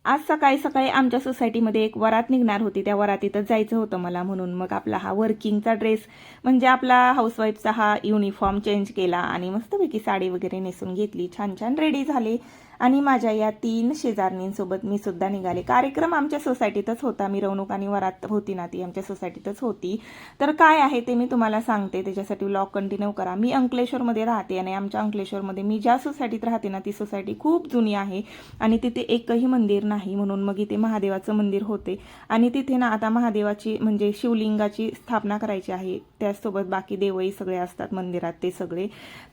आज सकाळी सकाळी आमच्या सोसायटीमध्ये एक वरात निघणार होती, त्या वरातीतच जायचं होतं मला, म्हणून मग आपला हा वर्किंगचा ड्रेस म्हणजे आपला हाऊसवाईफचा हा युनिफॉर्म चेंज केला आणि मस्तपैकी साडी वगैरे नेसून घेतली, छान छान रेडी झाले आणि माझ्या या 3 शेजारणींसोबत मी सुद्धा निघाले। कार्यक्रम आमच्या सोसायटीतच होता, मिरवणूक आणि वरात होती ना ती आमच्या सोसायटीतच होती। तर काय आहे ते मी तुम्हाला सांगते, त्याच्यासाठी व्लॉग कंटिन्यू करा। मी अंकलेश्वरमध्ये राहते आणि आमच्या अंकलेश्वरमध्ये मी ज्या सोसायटीत राहते ना ती सोसायटी खूप जुनी आहे आणि तिथे एकही मंदिर नाही, म्हणून मग इथे महादेवाचं मंदिर होते आणि तिथे ना आता महादेवाची म्हणजे शिवलिंगाची स्थापना करायची आहे, त्याचसोबत बाकी देवही सगळे असतात मंदिरात ते सगळे।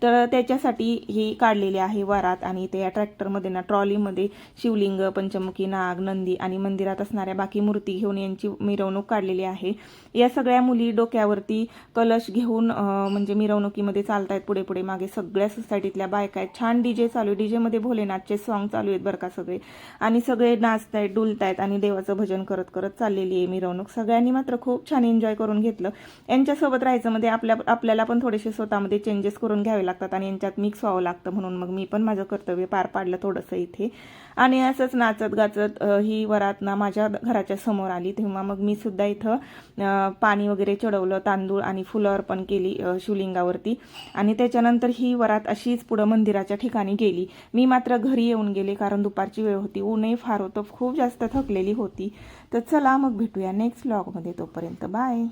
तर त्याच्यासाठी ही काढलेली आहे वरात आणि ते ट्रॅक्टरमध्ये ना ट्रॉलीमध्ये शिवलिंग, पंचमुखी नाग, नंदी आणि मंदिरात असणाऱ्या बाकी मूर्ती घेऊन यांची मिरवणूक काढलेली आहे। या सगळ्या मुली डोक्यावरती कलश घेऊन म्हणजे मिरवणुकीमध्ये चालतायत पुढे पुढे मागे, सगळ्या सोसायटीतल्या बायका आहेत। छान डीजे चालू आहे, डीजे मध्ये भोलेनाथचे सॉन्ग चालू आहेत बरं का सगळे, आणि सगळे नाचतायत डुलतायत आणि देवाचं भजन करत करत चाललेली आहे मिरवणूक। सगळ्यांनी मात्र खूप छान एन्जॉय करून घेतलं। यांच्यासोबत राहायचं मध्ये आपल्याला पण थोडेसे स्वतःमध्ये चेंजेस करून घ्यावे लागतात आणि यांच्यात मिक्स व्हावं लागतं, म्हणून मग मी पण माझं कर्तव्य पार पाडलं थोडंसं इथे। आणि असंच नाचत गाचत ही वरात ना माझ्या घराच्या समोर आली, तेव्हा मग मी सुद्धा इथं पाणी वगैरे चढवलं, तांदूळ आणि फुलं अर्पण केली शिवलिंगावरती आणि त्याच्यानंतर ही वरात अशीच पुढं मंदिराच्या ठिकाणी गेली। मी मात्र घरी येऊन गेले कारण दुपारची वेळ होती, ऊनही फार होतं, खूप जास्त थकलेली होती। तर चला मग भेटूया नेक्स्ट व्लॉगमध्ये, तोपर्यंत बाय।